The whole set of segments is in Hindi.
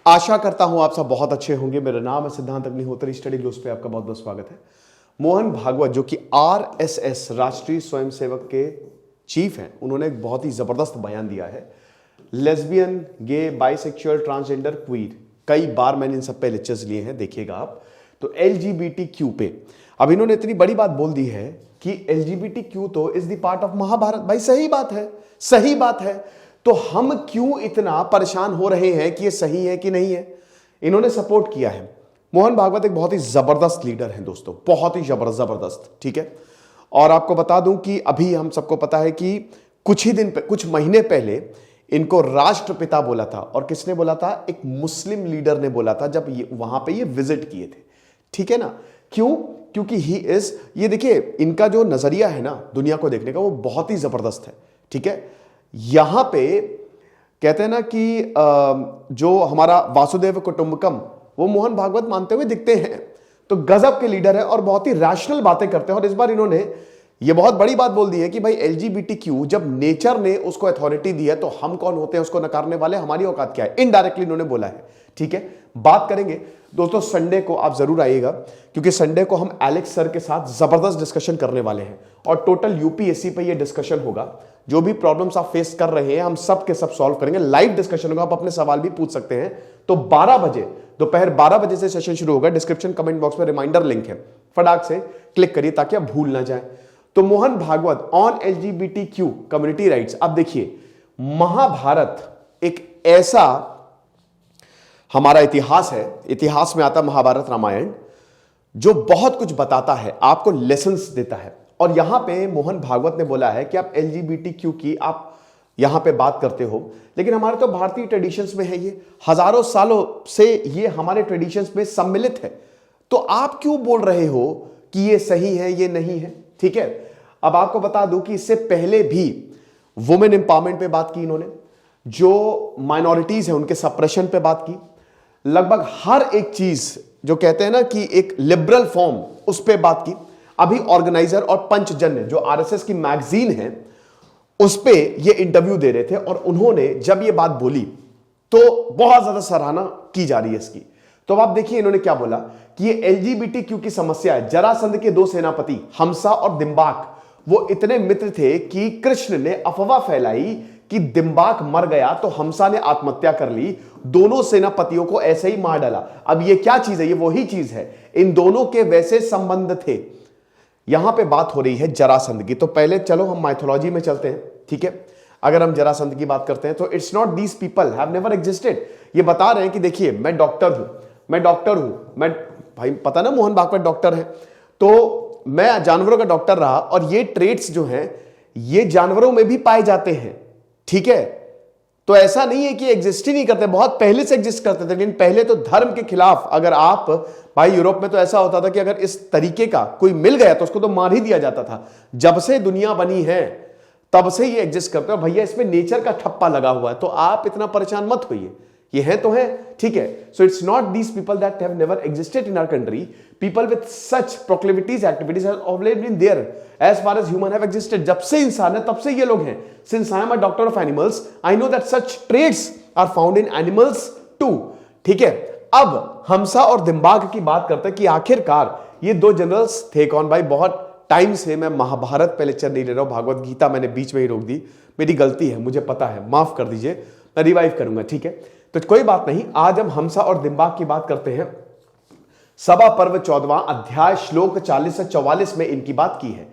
आशा करता हूं आप सब बहुत अच्छे होंगे। मेरा नाम है सिद्धांत अग्निहोत्री। स्टडी ग्लोस पे आपका बहुत बहुत स्वागत है। मोहन भागवत जो कि आरएसएस राष्ट्रीय स्वयंसेवक के चीफ हैं, उन्होंने एक बहुत ही जबरदस्त बयान दिया है। लेस्बियन, गे, बाइसेक्सुअल, ट्रांसजेंडर, क्वीर, कई बार मैंने इन सब पे लेक्चर्स लिए हैं, देखिएगा आप। तो एलजीबीटीक्यू पे अब इन्होंने इतनी बड़ी बात बोल दी है कि एलजीबीटीक्यू तो is the part of Mahabharat. भाई सही बात है, सही बात है। तो हम क्यों इतना परेशान हो रहे हैं कि ये सही है कि नहीं है? इन्होंने सपोर्ट किया है। मोहन भागवत एक बहुत ही जबरदस्त लीडर हैं दोस्तों, बहुत ही जबरदस्त, ठीक है। और आपको बता दूं कि अभी हम सबको पता है कि कुछ महीने पहले इनको राष्ट्रपिता बोला था। और किसने बोला था? एक मुस्लिम लीडर ने बोला था, जब वहां पे ये विजिट किए थे, ठीक है ना। क्यों? क्योंकि ये देखिए, इनका जो नजरिया है ना दुनिया को देखने का, वो बहुत ही जबरदस्त है, ठीक है। यहां पे कहते हैं ना कि जो हमारा वासुदेव कुटुंबकम, वो मोहन भागवत मानते हुए दिखते हैं। तो गजब के लीडर है और बहुत ही रैशनल बातें करते हैं। और इस बार इन्होंने ये बहुत बड़ी बात बोल दी है कि भाई एलजीबीटीक्यू, जब नेचर ने उसको अथॉरिटी दी है तो हम कौन होते हैं उसको नकारने वाले? हमारी औकात क्या है? इनडायरेक्टली इन्होंने बोला है, ठीक है। बात करेंगे दोस्तों, संडे को आप जरूर आइएगा, क्योंकि संडे को हम एलेक्स सर के साथ जबरदस्त डिस्कशन करने वाले हैं और टोटल यूपीएससी पे ये डिस्कशन होगा। जो भी प्रॉब्लम्स आप फेस कर रहे हैं, हम सब के सब सॉल्व करेंगे। लाइव डिस्कशन होगा, आप अपने सवाल भी पूछ सकते हैं। तो 12 बजे, दोपहर 12 बजे से सेशन शुरू होगा। डिस्क्रिप्शन कमेंट बॉक्स में रिमाइंडर लिंक है, फटाक से क्लिक करिए ताकि आप भूल ना जाए। तो Mohan Bhagwat on LGBTQ community rights. अब देखिए, महाभारत एक ऐसा हमारा इतिहास है, इतिहास में आता महाभारत रामायण, जो बहुत कुछ बताता है, आपको लेसन्स देता है। और यहां पे मोहन भागवत ने बोला है कि आप एलजीबीटीक्यू की आप यहां पे बात करते हो, लेकिन हमारे तो भारतीय ट्रेडिशंस में है, ये हजारों सालों से ये हमारे ट्रेडिशंस में सम्मिलित है। तो आप क्यों बोल रहे हो कि ये सही है, ये नहीं है? ठीक है। अब आपको बता दूं कि इससे पहले भी वुमेन एम्पावरमेंट पे बात की इन्होंने, जो माइनॉरिटीज है उनके सप्रेशन पे बात की, लगभग हर एक चीज जो कहते हैं ना कि एक लिबरल फॉर्म, उस पे बात की। अभी ऑर्गेनाइजर और पंचजन्य जो आरएसएस की मैगजीन है, उस पे ये इंटरव्यू दे रहे थे और उन्होंने जब ये बात बोली तो बहुत ज्यादा सराहना की जा रही है इसकी। तो अब आप देखिए इन्होंने क्या बोला कि ये एलजीबीटीक्यू की समस्या है। जरासंध के 2 सेनापति हमसा और दिम्बाक, वो इतने मित्र थे कि कृष्ण ने अफवाह फैलाई कि दिम्बाक मर गया तो हमसा ने आत्महत्या कर ली, दोनों सेनापतियों को ऐसे ही मार डाला। अब ये क्या चीज है? ये वही चीज है, इन दोनों के वैसे संबंध थे। यहां पे बात हो रही है जरासंध की। तो पहले चलो हम माइथोलॉजी में चलते हैं, ठीक है। अगर हम जरासंध की बात करते हैं तो it's not these people have never existed. ये बता रहे हैं कि देखिए, मैं डॉक्टर हूं, मैं भाई पता ना मोहन भागवत डॉक्टर है, तो मैं जानवरों का डॉक्टर रहा और ये ट्रेट्स जो हैं ये जानवरों में भी पाए जाते हैं, ठीक है। तो ऐसा नहीं है कि एग्जिस्ट ही नहीं करते, बहुत पहले से एग्जिस्ट करते थे। लेकिन पहले तो धर्म के खिलाफ, अगर आप भाई यूरोप में तो ऐसा होता था कि अगर इस तरीके का कोई मिल गया तो उसको तो मार ही दिया जाता था। जब से दुनिया बनी है तब से ये एग्जिस्ट करते हैं। और भैया इसमें नेचर का ठप्पा लगा हुआ है, तो आप इतना परेशान मत होइए, ये है तो है, ठीक है। So it's not these people that have never existed in our country. People with such proclivities activities have always been there as far as human have existed. जब से इंसान है तब से ये लोग हैं। Since I am a doctor of animals, I know that such traits are found in animals too, ठीक है। अब हमसा और दिम्बाक की बात करते हैं कि आखिरकार ये 2 जनरल्स थे कौन? भाई बहुत टाइम से मैं महाभारत पे लेक्चर नहीं ले रहा हूं, भागवत गीता मैंने बीच में ही रोक दी, मेरी गलती है, मुझे पता है, माफ कर दीजिए, मैं रिवाइव करूंगा, ठीक है। तो कोई बात नहीं, आज हम हमसा और दिम्बाक की बात करते हैं। सभा पर्व 14वां अध्याय श्लोक 40 से 44 में इनकी बात की है।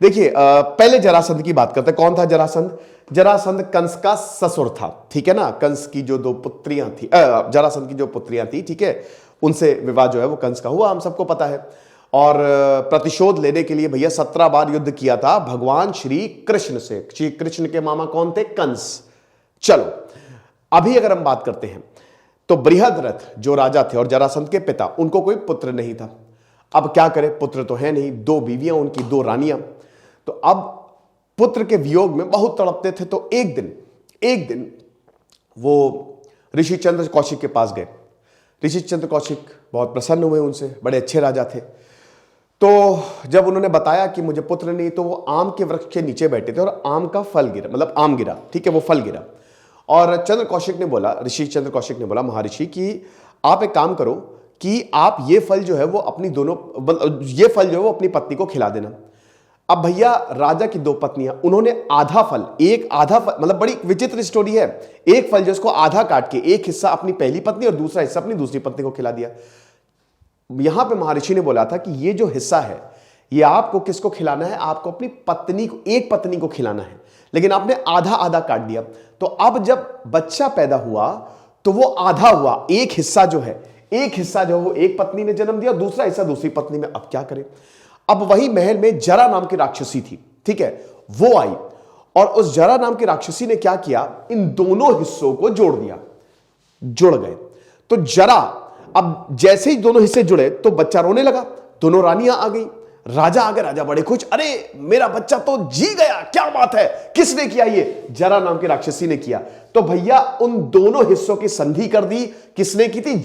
देखिए, पहले जरासंध की बात करते हैं। कौन था जरासंध? जरासंध कंस का ससुर था, ठीक है ना। कंस की जो 2 पुत्रियां थी, जरासंध की जो पुत्रियां थी, ठीक है, उनसे विवाह जो है वो कंस का हुआ, हम सबको पता है। और प्रतिशोध लेने के लिए भैया 17 बार युद्ध किया था भगवान श्री कृष्ण से। श्री कृष्ण के मामा कौन थे? कंस। चलो अभी अगर हम बात करते हैं तो बृहद्रथ जो राजा थे और जरासंध के पिता, उनको कोई पुत्र नहीं था। अब क्या करें, पुत्र तो है नहीं, 2 बीवियां उनकी, 2 रानियां। तो अब पुत्र के वियोग में बहुत तड़पते थे। तो एक दिन वो ऋषि चंद्र कौशिक के पास गए। ऋषि चंद्र कौशिक बहुत प्रसन्न हुए उनसे, बड़े अच्छे राजा थे। तो जब उन्होंने बताया कि मुझे पुत्र नहीं, तो वो आम के वृक्ष के नीचे बैठे थे और आम का फल गिरा, मतलब आम गिरा, ठीक है, वो फल गिरा। और चंद्र कौशिक ने बोला, ऋषि चंद्र कौशिक ने बोला महर्षि कि आप एक काम करो कि आप ये फल जो है वो अपनी ये फल जो है वो अपनी पत्नी को खिला देना। अब भैया राजा की 2 पत्नियां, उन्होंने आधा फल मतलब बड़ी विचित्र स्टोरी है। एक फल जो उसको आधा काट के एक हिस्सा अपनी पहली पत्नी और दूसरा हिस्सा अपनी दूसरी पत्नी को खिला दिया। यहां पे महर्षि ने बोला था कि ये जो हिस्सा है ये आपको किसको खिलाना है, आपको अपनी पत्नी को, एक पत्नी को खिलाना है, लेकिन आपने आधा आधा काट दिया। तो अब जब बच्चा पैदा हुआ तो वो आधा हुआ, एक हिस्सा जो है वो एक पत्नी ने जन्म दिया, दूसरा हिस्सा दूसरी पत्नी में। अब क्या करें? अब वही महल में जरा नाम की राक्षसी थी, ठीक है, वो आई और उस जरा नाम की राक्षसी ने क्या किया, इन दोनों हिस्सों को जोड़ दिया, जुड़ गए। तो जरा, अब जैसे ही दोनों हिस्से जुड़े तो बच्चा रोने लगा, दोनों रानियां आ गई, राजा आ गए, राजा बड़े खुश, अरे मेरा बच्चा तो जी गया, क्या बात है, किसने किया? ये जरा नाम की राक्षसी ने किया। तो भैया उन दोनों हिस्सों की संधि कर दी, किसने की थी?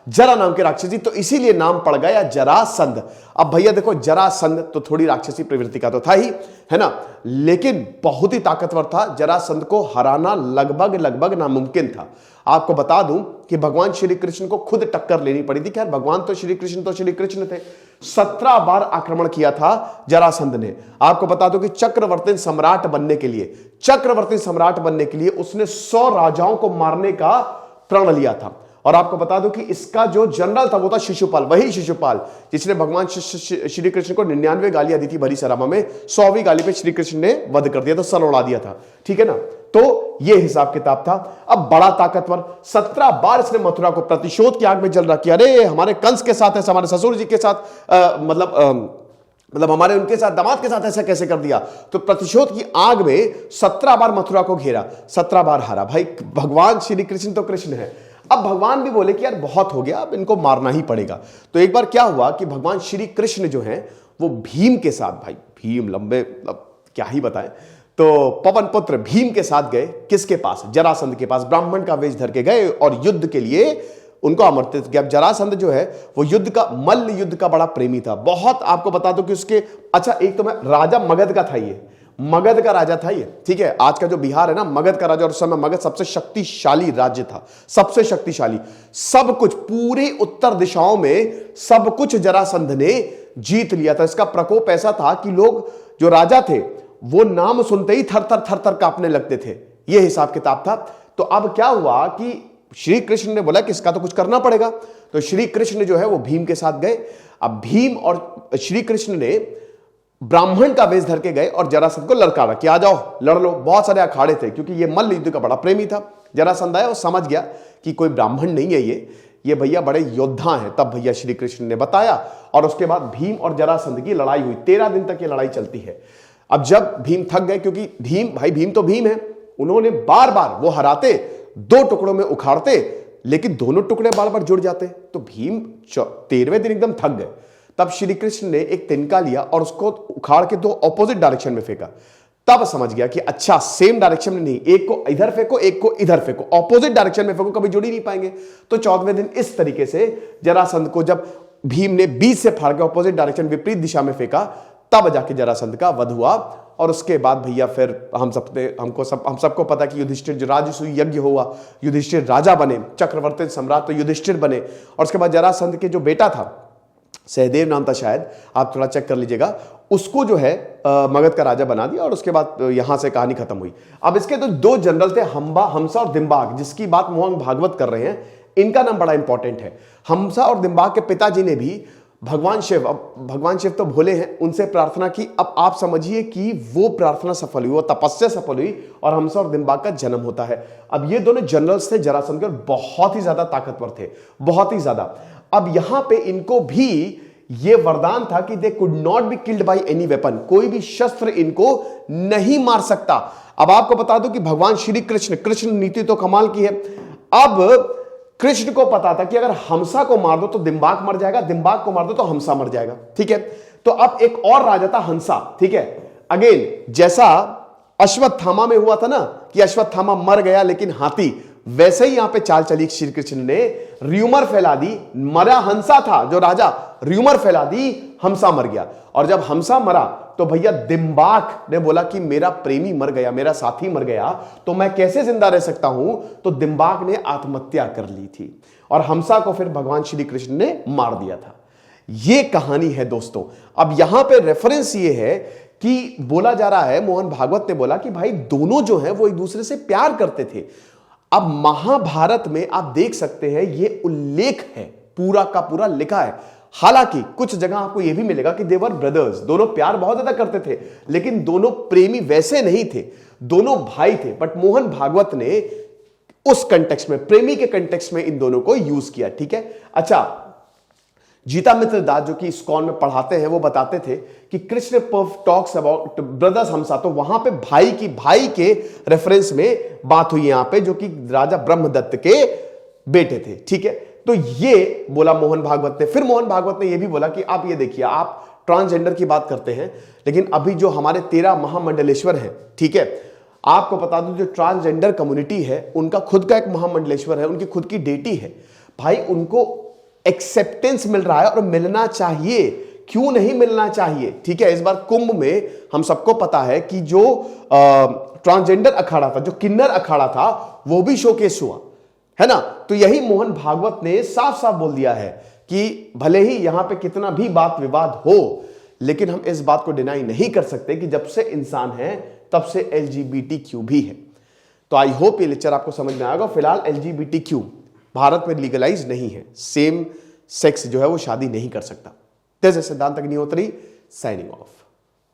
जरा नाम की राक्षसी, तो इसीलिए नाम पड़ गया जरासंध। अब भैया देखो, जरासंध तो थोड़ी राक्षसी प्रवृत्ति का तो था ही, है ना, लेकिन बहुत ही ताकतवर था। जरासंध को हराना लगभग नामुमकिन था। आपको बता दूं कि भगवान श्री कृष्ण को खुद टक्कर लेनी पड़ी थी। खैर भगवान तो श्री कृष्ण थे। 17 बार आक्रमण किया था जरासंध ने। आपको बता दो कि चक्रवर्ती सम्राट बनने के लिए उसने 100 राजाओं को मारने का प्रण लिया था। और आपको बता दो कि इसका जो जनरल था वो था शिशुपाल, वही शिशुपाल जिसने भगवान श्री कृष्ण को 99 गालियां दी थी भरी सभा में। 100वीं गाली पे श्री कृष्ण ने वध कर दिया था, सर उड़ा दिया था, ठीक है ना। तो ये हिसाब किताब था। अब बड़ा ताकतवर, 17 बार इसने मथुरा को प्रतिशोध की आग में जल रहा कि अरे हमारे कंस के साथ ऐसा, हमारे ससुर जी के साथ मतलब हमारे उनके साथ दामाद के साथ ऐसा कैसे कर दिया। तो प्रतिशोध की आग में 17 बार मथुरा को घेरा, 17 बार हारा। भाई भगवान श्री कृष्ण तो कृष्ण है। अब भगवान भी बोले कि यार बहुत हो गया, अब इनको मारना ही पड़ेगा। तो एक बार क्या हुआ कि भगवान श्री कृष्ण जो हैं वो भीम के साथ, भाई भीम लंबे, क्या ही बताएं, तो पवन पुत्र भीम के साथ गए, किसके पास? जरासंध के पास। ब्राह्मण का वेश धर के गए और युद्ध के लिए उनको आमंत्रित किया। अब जरासंध जो है वो मल्ल युद्ध का बड़ा प्रेमी था, बहुत। आपको बता दो कि उसके, अच्छा एक तो मैं, राजा मगध का था, ये मगध का राजा था ये, ठीक है। आज का जो बिहार है ना, मगध का राजा, और उस समय मगध सबसे शक्तिशाली राज्य था, सबसे शक्तिशाली। सब कुछ, पूरी उत्तर दिशाओं में सब कुछ जरासंध ने जीत लिया था। इसका प्रकोप ऐसा था कि लोग, जो राजा थे, वो नाम सुनते ही थर थर कांपने लगते थे। यह हिसाब किताब था। तो अब क्या हुआ कि श्री कृष्ण ने बोला कि इसका तो कुछ करना पड़ेगा। तो श्री कृष्ण जो है वो भीम के साथ गए। अब भीम और श्री कृष्ण ने ब्राह्मण का वेश धर के गए और जरासंध को ललकारा कि आ जाओ लड़ लो। बहुत सारे अखाड़े थे क्योंकि ये मल्ल युद्ध का बड़ा प्रेमी था। जरासंध आया और समझ गया कि कोई ब्राह्मण नहीं है ये भैया बड़े योद्धा हैं। तब भैया श्री कृष्ण ने बताया और उसके बाद भीम और जरासंध की लड़ाई हुई। 13 दिन तक ये लड़ाई चलती है। अब जब भीम थक गए, क्योंकि भीम तो भीम है, उन्होंने बार बार वो हराते, 2 टुकड़ों में उखाड़ते, लेकिन दोनों टुकड़े बार बार जुड़ जाते। तो भीम 13वें दिन एकदम थक गए। तब श्री कृष्ण ने एक तिनका लिया और उसको उखाड़ के 2 ऑपोजिट डायरेक्शन में फेंका। तब समझ गया कि अच्छा, सेम डायरेक्शन में नहीं, एक को इधर फेंको, एक को इधर फेंको, ऑपोजिट डायरेक्शन में फेंको, कभी जुड़ ही नहीं पाएंगे। तो 14वें दिन इस तरीके से जरासंध को जब भीम ने बीच से फाड़ के ऑपोजिट डायरेक्शन, विपरीत दिशा में फेंका, तब जाके जरासंध का वध हुआ। और उसके बाद भैया फिर हम सबको पता कि युधिष्ठिर, जो राजसूय यज्ञ हुआ, युधिष्ठिर राजा बने, चक्रवर्ती सम्राट तो युधिष्ठिर बने। और उसके बाद जरासंध के जो बेटा था, सहदेव नाम था शायद, आप थोड़ा चेक कर लीजिएगा, उसको जो है मगध का राजा बना दिया। और उसके बाद यहां से कहानी खत्म हुई। अब इसके तो 2 जनरल थे, हमसा और दिम्बाग, जिसकी बात मोहन भागवत कर रहे हैं। इनका नाम बड़ा इंपॉर्टेंट है। हमसा और दिम्बाग के पिताजी ने भी भगवान शिव, अब भगवान शिव तो भोले हैं, उनसे प्रार्थना की। अब आप समझिए कि वो प्रार्थना सफल हुई, वो तपस्या सफल हुई और हमसा और दिम्बाग का जन्म होता है। अब ये दोनों जनरल्स थे जरासंध के और बहुत ही ज्यादा ताकतवर थे, बहुत ही ज्यादा। अब यहां पे इनको भी ये वरदान था कि they could not be killed by any weapon, कोई भी शस्त्र इनको नहीं मार सकता। अब आपको बता दूं कि भगवान श्री कृष्ण नीति तो कमाल की है। अब कृष्ण को पता था कि अगर हमसा को मार दो तो दिम्बाग मर जाएगा, दिम्बाग को मार दो तो हमसा मर जाएगा, ठीक है। तो अब एक और राजा था हंसा, ठीक है। अगेन जैसा अश्वत्थामा में हुआ था ना कि अश्वत्थामा मर गया लेकिन हाथी, वैसे ही यहां पे चाल चली श्री कृष्ण ने, र्यूमर फैला दी, मरा हंसा था जो राजा, र्यूमर फैला दी, हंसा मर गया। और जब हंसा मरा तो भैया दिम्बाक ने बोला कि मेरा प्रेमी मर गया, मेरा साथी मर गया, तो मैं कैसे जिंदा रह सकता हूं, तो दिम्बाक ने आत्महत्या कर ली थी और हंसा को फिर भगवान श्री कृष्ण ने मार दिया था। यह कहानी है दोस्तों। अब यहां पे रेफरेंस ये है कि बोला जा रहा है, मोहन भागवत ने बोला कि भाई दोनों जो हैं वो एक दूसरे से प्यार करते थे। अब महाभारत में आप देख सकते हैं ये उल्लेख है, पूरा का पूरा लिखा है। हालांकि कुछ जगह आपको यह भी मिलेगा कि देवर ब्रदर्स, दोनों प्यार बहुत ज्यादा करते थे, लेकिन दोनों प्रेमी वैसे नहीं थे, दोनों भाई थे। बट मोहन भागवत ने उस कंटेक्स्ट में, प्रेमी के कंटेक्स्ट में इन दोनों को यूज किया। ठीक है। अच्छा, जीता मित्र दास जो कि इस्कॉन में पढ़ाते हैं, वो बताते थे कि कृष्ण टॉक्स अबाउट ब्रदर्स हंसा, तो वहां पे भाई के रेफरेंस में बात हुई यहां पे, जो कि राजा ब्रह्मदत्त के बेटे थे। ठीक है। तो ये बोला मोहन भागवत ने। फिर मोहन भागवत ने यह भी बोला कि आप ये देखिए, आप ट्रांसजेंडर की बात करते हैं, लेकिन अभी जो हमारे 13 महामंडलेश्वर हैं, ठीक है, आपको बता दूं जो ट्रांसजेंडर कम्युनिटी है उनका खुद का एक महामंडलेश्वर है, उनकी खुद की डेटी है। भाई उनको एक्सेप्टेंस मिल रहा है और मिलना चाहिए, क्यों नहीं मिलना चाहिए। ठीक है। इस बार कुंभ में हम सबको पता है कि जो ट्रांसजेंडर अखाड़ा था, जो किन्नर अखाड़ा था, वो भी शोकेस हुआ है ना। तो यही मोहन भागवत ने साफ साफ बोल दिया है कि भले ही यहां पे कितना भी बात विवाद हो, लेकिन हम इस बात को डिनाई नहीं कर सकते कि जब से इंसान है तब से LGBTQ भी है। तो आई होप ये लेक्चर आपको समझ में आएगा। फिलहाल LGBTQ भारत में लीगलाइज नहीं है, सेम सेक्स जो है वो शादी नहीं कर सकता। जैसे सिद्धांत अग्निहोत्री साइनिंग ऑफ।